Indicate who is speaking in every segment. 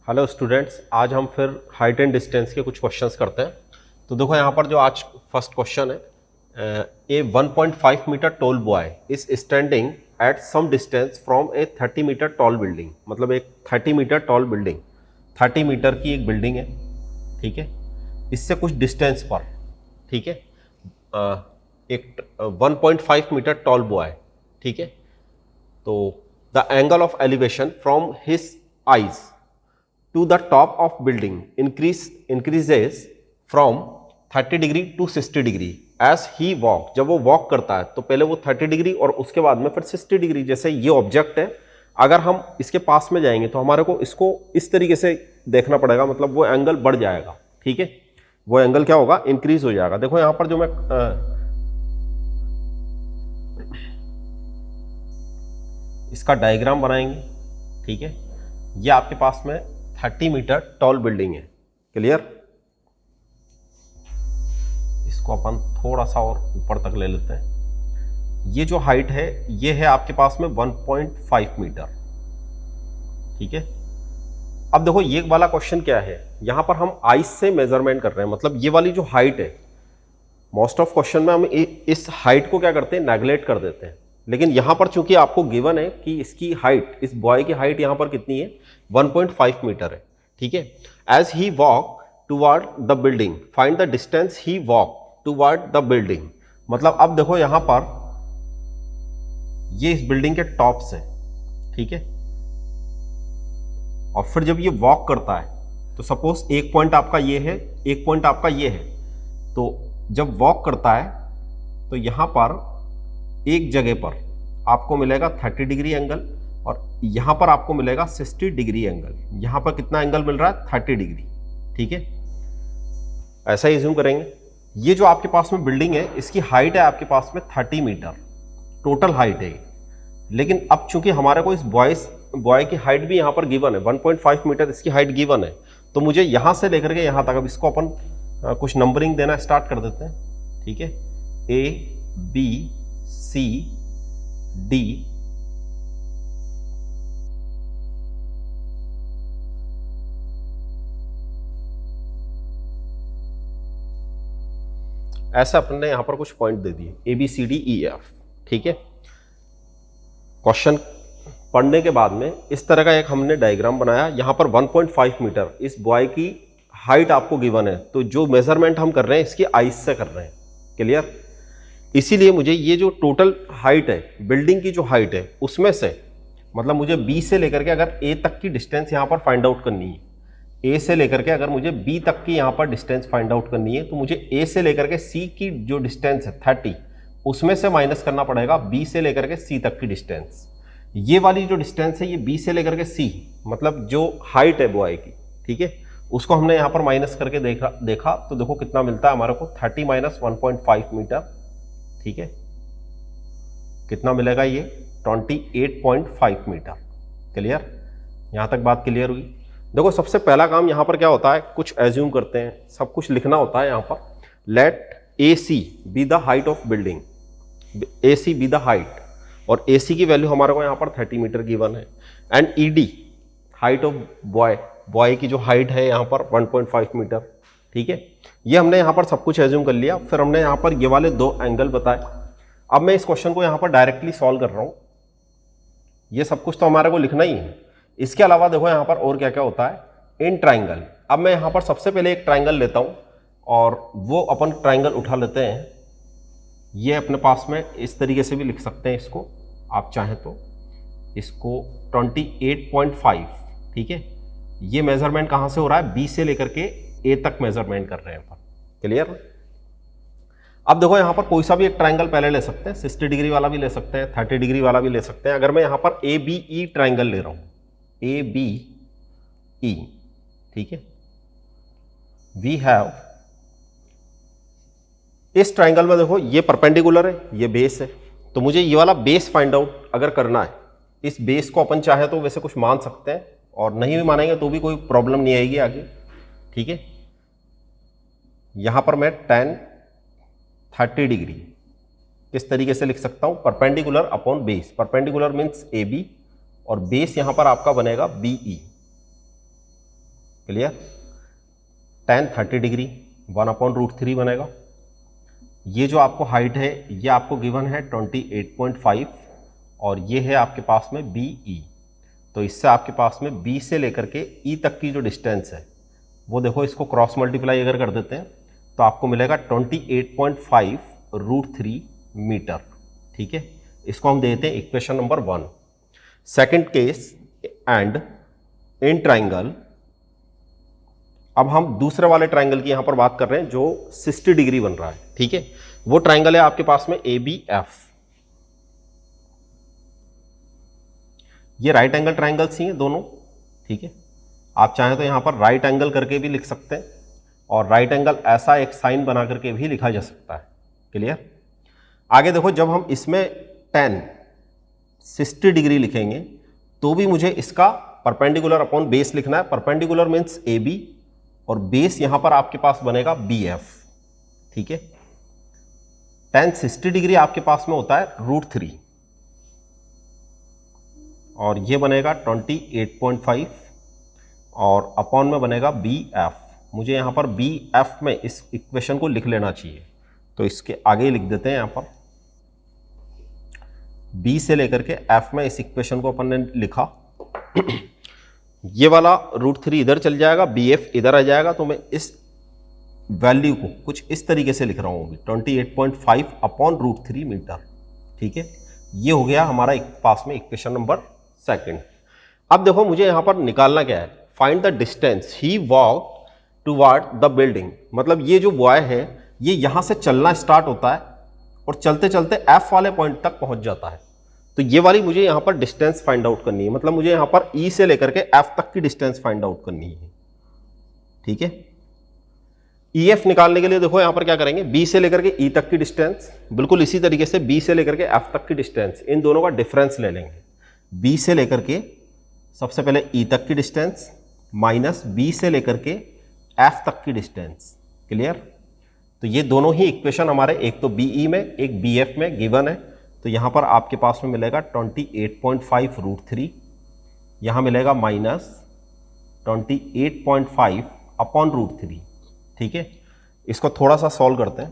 Speaker 1: Hello students, आज हम फिर हाइट एंड डिस्टेंस के कुछ क्वेश्चंस करते हैं। तो देखो यहाँ पर जो आज फर्स्ट क्वेश्चन है, A 1.5 metre tall boy is standing at some distance from a 30 metre tall building. मतलब एक 30 मीटर टॉल बिल्डिंग, 30 मीटर की एक बिल्डिंग है, ठीक है, इससे कुछ डिस्टेंस पर, ठीक है, एक 1.5 मीटर टॉल बॉय, ठीक है। तो the angle of elevation from his eyes to the top of building increases from 30 degree to 60 degree as he walk। जब वो वॉक करता है तो पहले वो 30 डिग्री और उसके बाद में फिर 60 डिग्री। जैसे ये ऑब्जेक्ट है, अगर हम इसके पास में जाएंगे तो हमारे को इसको इस तरीके से देखना पड़ेगा, मतलब वो एंगल बढ़ जाएगा, ठीक है, वो एंगल क्या होगा, इंक्रीज हो जाएगा। देखो यहां पर जो मैं इसका डायग्राम बनाएंगे, ठीक है। ये आपके पास में 30 मीटर टॉल बिल्डिंग है, क्लियर। इसको अपन थोड़ा सा और ऊपर तक ले लेते हैं। ये जो हाइट है ये है आपके पास में 1.5 मीटर, ठीक है। अब देखो ये वाला क्वेश्चन क्या है, यहां पर हम आइस से मेजरमेंट कर रहे हैं। मतलब ये वाली जो हाइट है, मोस्ट ऑफ क्वेश्चन में हम इस हाइट को क्या करते हैं, नेगलेक्ट कर देते हैं। लेकिन यहां पर चूंकि आपको गिवन है कि इसकी हाइट, इस बॉय की हाइट यहां पर कितनी है, 1.5 मीटर है, ठीक है। As he walk toward the building find the distance he walk toward the building. मतलब अब देखो यहां पर ये इस बिल्डिंग के टॉप से, ठीक है, और फिर जब ये वॉक करता है तो सपोज एक पॉइंट आपका ये है, एक पॉइंट आपका ये है, तो जब वॉक करता है तो यहां पर एक जगह पर आपको मिलेगा 30 डिग्री एंगल और यहां पर आपको मिलेगा 60 डिग्री एंगल। यहां पर कितना एंगल मिल रहा है, 30 डिग्री, ठीक है। ऐसा ही ज्यूम करेंगे। ये जो आपके पास में बिल्डिंग है इसकी हाइट है आपके पास में 30 मीटर, टोटल हाइट है। लेकिन अब चूंकि हमारे को इस बॉय की हाइट भी यहां पर गिवन है, 1.5 मीटर इसकी हाइट गिवन है, तो मुझे यहां से लेकर के यहां तक, अब इसको अपन कुछ नंबरिंग देना स्टार्ट कर देते हैं, ठीक है। ए बी सी डी ऐसा अपन ने यहां पर कुछ पॉइंट दे दिए, A B C D E F, ठीक है। क्वेश्चन पढ़ने के बाद में इस तरह का एक हमने डायग्राम बनाया। यहां पर 1.5 मीटर इस बॉय की हाइट आपको गिवन है, तो जो मेजरमेंट हम कर रहे हैं इसकी आइस से कर रहे हैं, क्लियर। इसीलिए मुझे ये जो टोटल हाइट है, बिल्डिंग की जो हाइट है उसमें से, मतलब मुझे बी से लेकर के अगर ए तक की डिस्टेंस यहां पर फाइंड आउट करनी है, ए से लेकर के अगर मुझे बी तक की यहां पर डिस्टेंस फाइंड आउट करनी है, तो मुझे ए से लेकर के सी की जो डिस्टेंस है 30, उसमें से माइनस करना पड़ेगा बी से लेकर के सी तक की डिस्टेंस। ये वाली जो डिस्टेंस है ये बी से लेकर के सी, मतलब जो हाइट है बॉय की, ठीक है, उसको हमने यहां पर माइनस करके देखा तो देखो कितना मिलता है हमारे को, 30 माइनस 1.5 मीटर, ठीक है। कितना मिलेगा ये, 28.5 मीटर, क्लियर। यहां तक बात क्लियर हुई। देखो सबसे पहला काम यहां पर क्या होता है, कुछ एज्यूम करते हैं, सब कुछ लिखना होता है यहां पर। Let A C B the height of building, A C B the height, और ए सी की वैल्यू हमारे को यहां पर 30 मीटर गिवन है। And E D height of boy, boy की जो हाइट है यहां पर 1.5 मीटर, ठीक है। ये हमने यहां पर सब कुछ एज्यूम कर लिया। फिर हमने यहां पर ये वाले दो एंगल बताए। अब मैं इस क्वेश्चन को यहां पर डायरेक्टली सॉल्व कर रहा हूं। ये सब कुछ तो हमारे को लिखना ही है। इसके अलावा देखो यहां पर और क्या क्या होता है, इन ट्राइंगल। अब मैं यहां पर सबसे पहले एक ट्राइंगल लेता हूं और वो अपन ट्राइंगल उठा लेते हैं। ये अपने पास में इस तरीके से भी लिख सकते हैं इसको, आप चाहें तो इसको 28.5, ठीक है। ये मेजरमेंट कहां से हो रहा है, बी से लेकर के ए तक मेजरमेंट कर रहे हैं अपन, क्लियर। अब देखो यहां पर कोई सा भी एक ट्राइंगल पहले ले सकते हैं, 60 डिग्री वाला भी ले सकते हैं, 30 डिग्री वाला भी ले सकते हैं। अगर मैं यहां पर ए बी ई ट्राइंगल ले रहा हूं, ए बी ई, ठीक है, वी हैव, इस ट्राइंगल में देखो ये परपेंडिकुलर है, ये बेस है, तो मुझे ये वाला बेस फाइंड आउट अगर करना है, इस बेस को अपन चाहे तो वैसे कुछ मान सकते हैं और नहीं भी मानेंगे तो भी कोई प्रॉब्लम नहीं आएगी आगे, ठीक है। यहां पर मैं 30 डिग्री किस तरीके से लिख सकता हूं, perpendicular upon base. Perpendicular means A B और बेस यहां पर आपका बनेगा B E, clear. tan 30 degree 1/√3 बनेगा। ये जो आपको हाइट है ये आपको गिवन है 28.5 और ये है आपके पास में BE। तो इससे आपके पास में B से लेकर के E तक की जो डिस्टेंस है वो देखो, इसको क्रॉस मल्टीप्लाई अगर कर देते हैं तो आपको मिलेगा 28.5√3 मीटर। ठीक है, इसको हम देते हैं equation number 1। Second case, and in triangle, अब हम दूसरे वाले ट्राइंगल की यहां पर बात कर रहे हैं जो 60 डिग्री बन रहा है। ठीक है, वो ट्राइंगल है आपके पास में ABF। ये राइट एंगल ट्राइंगल्स ही हैं दोनों। ठीक है, आप चाहें तो यहां पर राइट एंगल करके भी लिख सकते हैं और राइट एंगल ऐसा एक साइन बना करके भी लिखा जा सकता है। क्लियर। आगे देखो, जब हम इसमें tan 60 डिग्री लिखेंगे तो भी मुझे इसका परपेंडिकुलर अपॉन बेस लिखना है। परपेंडिकुलर मीन्स AB और बेस यहां पर आपके पास बनेगा BF। ठीक है, tan 60 डिग्री आपके पास में होता है √3 और ये बनेगा 28.5 और अपॉन में बनेगा BF। मुझे यहां पर BF में इस इक्वेशन को लिख लेना चाहिए, तो इसके आगे लिख देते हैं यहां पर B से लेकर के F में इस इक्वेशन को अपन ने लिखा। ये वाला √3 इधर चल जाएगा, BF इधर आ जाएगा, तो मैं इस वैल्यू को कुछ इस तरीके से लिख रहा हूं 28.5/√3 मीटर। ठीक है, ये हो गया हमारा पास में इक्वेशन नंबर 2। अब देखो, मुझे यहां पर निकालना क्या है, find the distance he walk toward the building. मतलब ये जो बॉय है ये यहां से चलना स्टार्ट होता है और चलते चलते F वाले पॉइंट तक पहुंच जाता है। तो ये वाली मुझे यहां पर डिस्टेंस फाइंड आउट करनी है। मतलब मुझे यहां पर E से लेकर के F तक की डिस्टेंस फाइंड आउट करनी है। ठीक है, EF निकालने के लिए देखो यहां पर क्या करेंगे, B से लेकर के E तक की डिस्टेंस, बिल्कुल इसी तरीके से B से लेकर के F तक की डिस्टेंस, इन दोनों का डिफरेंस ले लेंगे। B से लेकर के सबसे पहले E तक की डिस्टेंस माइनस B से लेकर के F तक की डिस्टेंस। क्लियर। तो ये दोनों ही इक्वेशन हमारे, एक तो BE में एक BF में गिवन है। तो यहां पर आपके पास में मिलेगा 28.5√3, यहां मिलेगा माइनस 28.5/√3। ठीक है, इसको थोड़ा सा सॉल्व करते हैं।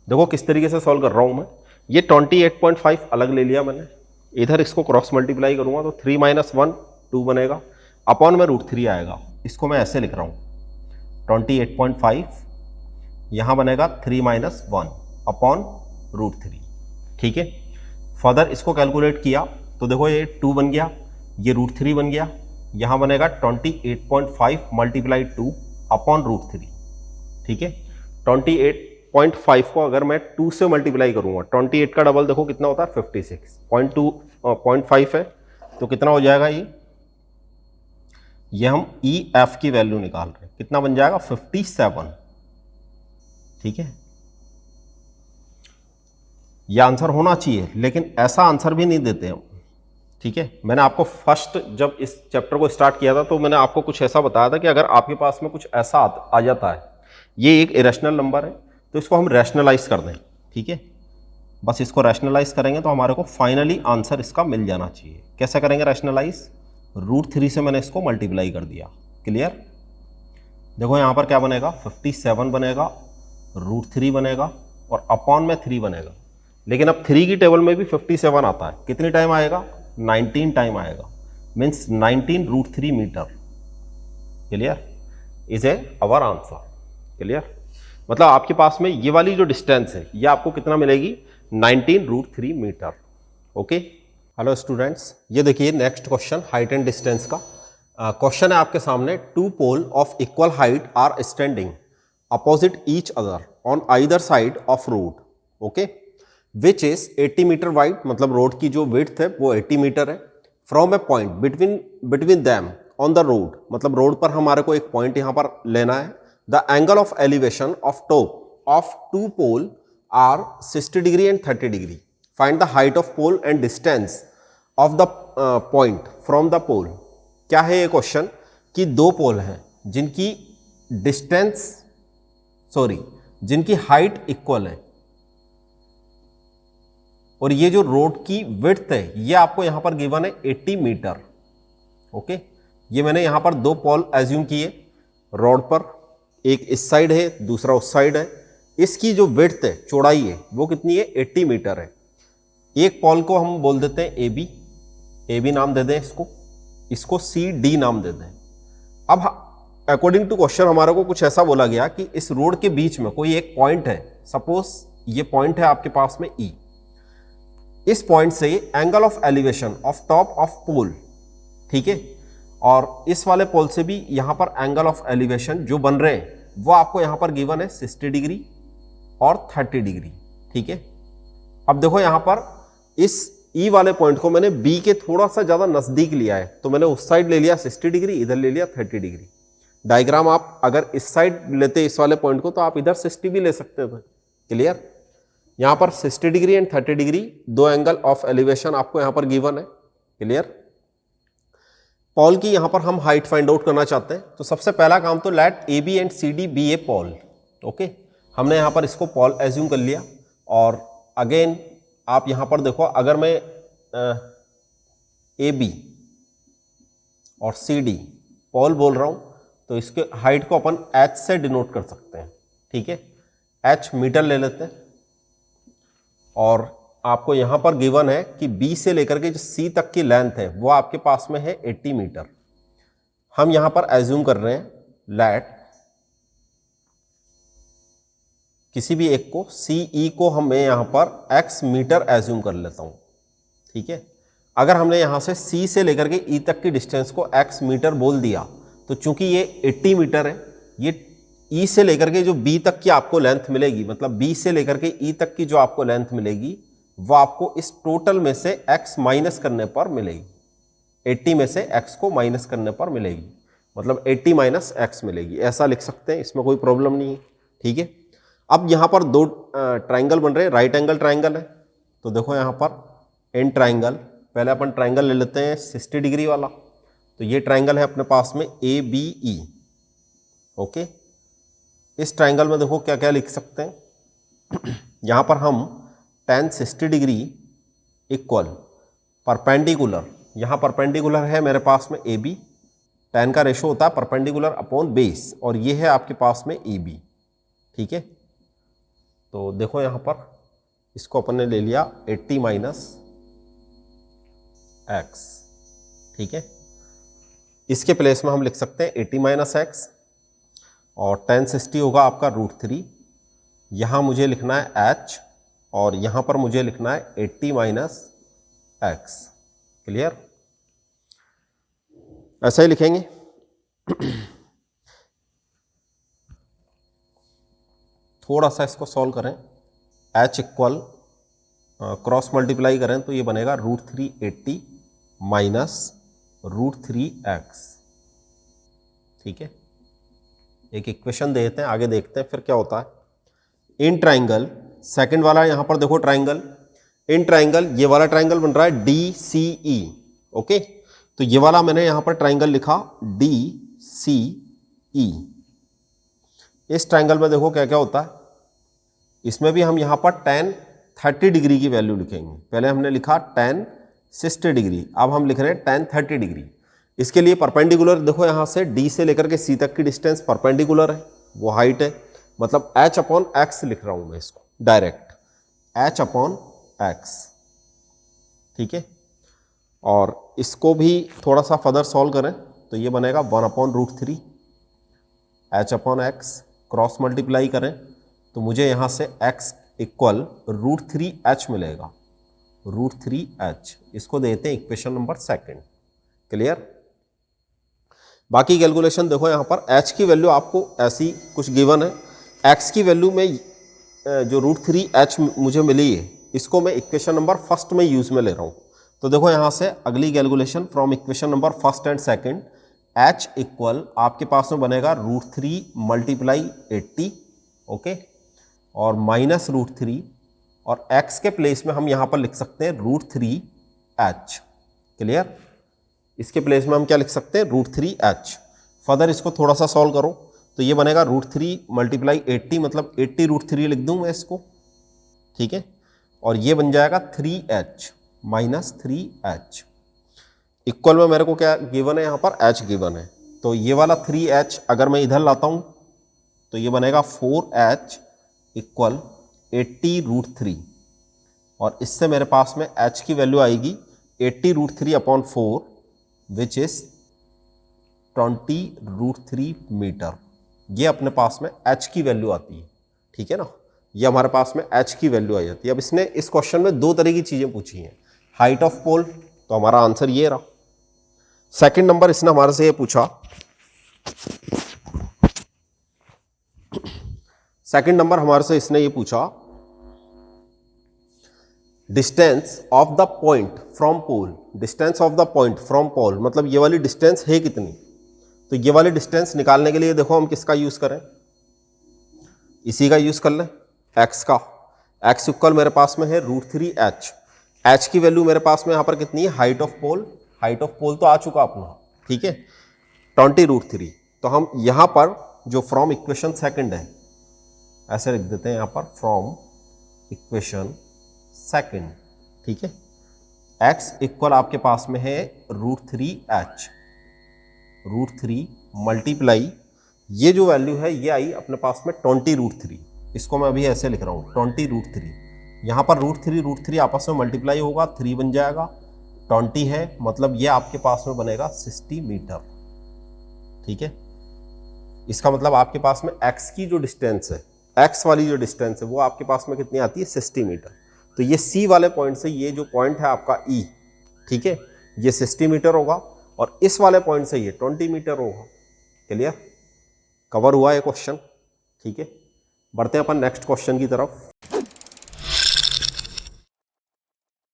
Speaker 1: देखो किस तरीके से सॉल्व कर रहा हूं मैं। ये 28.5 अलग ले लिया मैंने, इधर इसको क्रॉस मल्टीप्लाई करूंगा तो 3 - 1 2 बनेगा, अपॉन में √3 आएगा। इसको मैं ऐसे लिख रहा हूं 28.5, यहां बनेगा 3 - 1 अपॉन √3। ठीक है, फर्दर इसको कैलकुलेट किया तो देखो ये 2 बन गया, ये √3 बन गया, यहां बनेगा 28.5 × 2 अपॉन √3। ठीक है, 28.5 को अगर मैं 2 से मल्टीप्लाई करूंगा, 28 का डबल देखो कितना होता है 56, 0.5 है तो कितना हो जाएगा ये हम EF की वैल्यू निकाल रहे हैं, कितना बन जाएगा 57। ठीक है, यह आंसर होना चाहिए, लेकिन ऐसा आंसर भी नहीं देते हम। ठीक है, मैंने आपको फर्स्ट जब इस चैप्टर को स्टार्ट किया था तो मैंने आपको कुछ ऐसा बताया था कि अगर आपके पास में कुछ ऐसा आ जाता है, ये एक इरेशनल नंबर है, तो इसको हम रैशनलाइज कर दें। ठीक है, बस इसको रैशनलाइज करेंगे तो हमारे को फाइनली आंसर इसका मिल जाना चाहिए। कैसे करेंगे रैशनलाइज, √3 से मैंने इसको मल्टीप्लाई कर दिया। क्लियर। देखो यहां पर क्या बनेगा 57 बनेगा, √3 बनेगा और अपॉन में 3 बनेगा। लेकिन अब 3 की टेबल में भी 57 आता है, कितनी टाइम आएगा 19 टाइम आएगा, means 19√3 metre. Clear, is a our answer. Clear, मतलब आपके पास में ये वाली जो डिस्टेंस है ये आपको कितना मिलेगी 19√3 मीटर। ओके, हेलो स्टूडेंट्स, ये देखिए next question height and distance का क्वेश्चन है आपके सामने। 2 pole of equal height are standing opposite each other on either side of road, okay, which is 80 metre wide, मतलब रोड की जो विड्थ है वो 80 मीटर है, from a point between them on the road, मतलब रोड पर हमारे को एक पॉइंट यहां पर लेना है। The angle of elevation of top of 2 pole are 60 degree and 30 degree. Find the height of pole and distance of the point from the pole. क्या है ये क्वेश्चन कि 2 पोल हैं जिनकी हाइट इक्वल है और ये जो रोड की विड्थ है ये आपको यहां पर गिवन है 80 मीटर। ओके, ये मैंने यहाँ पर 2 पोल एज्यूम किए रॉड पर, एक इस साइड है दूसरा उस साइड है। इसकी जो विड्थ है, चौड़ाई है, वो कितनी है, 80 मीटर है। एक पोल को हम बोल देते हैं ए बी नाम दे दें इसको CD नाम दे दें। अब अकॉर्डिंग टू क्वेश्चन हमारे को कुछ ऐसा बोला गया कि इस रोड के बीच में कोई एक पॉइंट है, सपोज ये पॉइंट है आपके पास में E। इस पॉइंट से angle of elevation of top of pole, ठीक है, और इस वाले पोल से भी यहां पर एंगल ऑफ एलिवेशन जो बन रहे हैं वो आपको यहां पर गिवन है 60 डिग्री और 30 डिग्री, ठीक है। अब देखो यहां पर इस E वाले पॉइंट को मैंने B के थोड़ा सा ज्यादा नजदीक लिया है, तो मैंने उस साइड ले लिया 60 डिग्री, इधर ले लिया 30 डिग्री। डायग्राम आप अगर इस साइड लेते इस वाले पॉइंट को तो आप इधर 60 भी ले सकते थे। क्लियर? यहां पर 60 degree and 30 degree 2 angle of elevation आपको यहां पर गिवन है। क्लियर? पॉल की यहां पर हम हाइट फाइंड आउट करना चाहते हैं, तो सबसे पहला काम तो let AB and CD be a pole. Okay, हमने यहां पर इसको पॉल एज्यूम कर लिया। और अगेन आप यहां पर देखो, अगर मैं AB और CD पॉल बोल रहा हूं तो इसके हाइट को अपन H से डिनोट कर सकते हैं, ठीक है। H मीटर ले लेते हैं, और आपको यहां पर गिवन है कि B से लेकर के जो C तक की लेंथ है वो आपके पास में है 80 मीटर। हम यहां पर एज्यूम कर रहे हैं लेट किसी भी एक को CE को हम यहां पर X मीटर एज्यूम कर लेता हूं, ठीक है। अगर हमने यहां से C से लेकर के E तक की डिस्टेंस को X मीटर बोल दिया, तो चूंकि ये 80 मीटर है, ये E से लेकर के जो B तक की आपको लेंथ मिलेगी, मतलब B से लेकर के E तक की जो आपको लेंथ मिलेगी वो आपको इस टोटल में से X माइनस करने पर मिलेगी। 80 में से X को माइनस करने पर मिलेगी, मतलब 80 माइनस X मिलेगी। ऐसा लिख सकते हैं, इसमें कोई प्रॉब्लम नहीं है, ठीक है। अब यहां पर 2 ट्राइंगल बन रहे हैं, राइट एंगल ट्राइंगल है, तो देखो यहां पर एन ट्राइंगल, पहले अपन ट्राइंगल ले लेते हैं 60 डिग्री वाला। तो ये ट्राइंगल है अपने पास में ABE। ओके, इस ट्राइंगल में देखो क्या क्या लिख सकते हैं। यहां पर हम tan 60 डिग्री इक्वल परपेंडिकुलर, यहां परपेंडिकुलर है मेरे पास में AB, tan का रेशो होता है परपेंडिकुलर अपॉन बेस, और ये है आपके पास में AB, ठीक है। तो देखो यहां पर इसको अपन ने ले लिया 80 माइनस X, ठीक है। इसके प्लेस में हम लिख सकते हैं 80 माइनस X, और tan 60 होगा आपका √3। यहां मुझे लिखना है H, और यहां पर मुझे लिखना है 80 माइनस X। क्लियर? ऐसा ही लिखेंगे। थोड़ा सा इसको सॉल्व करें, H इक्वल क्रॉस मल्टीप्लाई करें तो ये बनेगा √380 माइनस √3x, ठीक है। एक इक्वेशन देते हैं, आगे देखते हैं फिर क्या होता है। इन ट्राइंगल, सेकंड वाला यहां पर देखो ट्राइंगल, इन ट्राइंगल ये वाला ट्राइंगल बन रहा है DCE। ओके, तो ये वाला मैंने यहां पर ट्राइंगल लिखा DCE। इस ट्राइंगल में देखो क्या क्या होता है, इसमें भी हम यहां पर tan 30 डिग्री की वैल्यू लिखेंगे। पहले हमने लिखा tan 60 डिग्री, अब हम लिख रहे हैं tan 30 डिग्री। इसके लिए परपेंडिकुलर देखो, यहां से D से लेकर के C तक की डिस्टेंस परपेंडिकुलर है, वो हाइट है, मतलब H अपॉन X लिख रहा हूं मैं इसको डायरेक्ट, H अपॉन X, ठीक है। और इसको भी थोड़ा सा फर्दर सॉल्व करें तो ये बनेगा 1 upon √3 H upon X, cross multiply करें तो मुझे यहां से X इक्वल √3H मिलेगा, √3H। इसको देते हैं इक्वेशन नंबर 2। क्लियर? बाकी कैलकुलेशन देखो, यहां पर H की वैल्यू आपको ऐसी कुछ गिवन है, X की वैल्यू में जो √3H मुझे मिली है, इसको मैं इक्वेशन नंबर 1 में यूज में ले रहा हूं। तो देखो यहां से अगली calculation from equation number 1 and 2, H equal आपके पास में बनेगा √3 मल्टीप्लाई 80, ओके, और माइनस √3, और X के प्लेस में हम यहां पर लिख सकते हैं √3H। क्लियर? इसके प्लेस में हम क्या लिख सकते हैं, √3H। फर्दर इसको थोड़ा सा सॉल्व करो तो ये बनेगा √3 मल्टीप्लाई 80, मतलब 80 √3 लिख दूं मैं इसको, ठीक है। और ये बन जाएगा 3H माइनस 3H। इक्वल में मेरे को क्या गिवन है, यहाँ पर h गिवन है, तो ये वाला 3h अगर मैं इधर लाता हूँ तो ये बनेगा 4h इक्वल 80√3, और इससे मेरे पास में h की वैल्यू आएगी 80√3/4 विच इज 20√3 मीटर। ये अपने पास में h की वैल्यू आती है, ठीक है ना, ये हमारे पास में h की वैल्यू आ जाती है। अब इसने इस क्वेश्चन में दो तरह की चीजें पूछी हैं, हाइट ऑफ पोल, तो हमारा आंसर ये रहा। सेकंड नंबर इसने हमारे से ये पूछा, सेकंड नंबर हमारे से इसने ये पूछा distance of the point from pole, distance of the point from pole मतलब ये वाली डिस्टेंस है कितनी। तो ये वाली डिस्टेंस निकालने के लिए देखो हम किसका यूज करें, इसी का यूज कर लें, x का। x इक्वल मेरे पास में है √3h, h की वैल्यू मेरे पास में यहां पर कितनी है, height of pole, height of pole तो आ चुका अपना, ठीक है, 20√3। तो हम यहां पर जो फ्रॉम इक्वेशन सेकंड है ऐसे लिख देते हैं यहां पर, फ्रॉम इक्वेशन सेकंड, ठीक है, x इक्वल आपके पास में है √3h, √3 मल्टीप्लाई ये जो वैल्यू है ये आई अपने पास में 20√3, इसको मैं अभी ऐसे लिख रहा हूँ 20√3, यहाँ पर √3 आपस में मल्टीप्लाई होगा, 3 बन जाएगा, 20 है मतलब ये आपके पास में बनेगा 60 मीटर, ठीक है। इसका मतलब आपके पास में x की जो डिस्टेंस है, x वाली जो डिस्टेंस है वो आपके पास में कितनी आती है, 60 मीटर। तो ये C वाले पॉइंट से ये जो पॉइंट है आपका E, ठीक है, ये 60 मीटर होगा, और इस वाले पॉइंट से ये 20 मीटर होगा। क्लियर, कवर हुआ ये क्वेश्चन, ठीक है। बढ़ते हैं अपन नेक्स्ट क्वेश्चन की तरफ।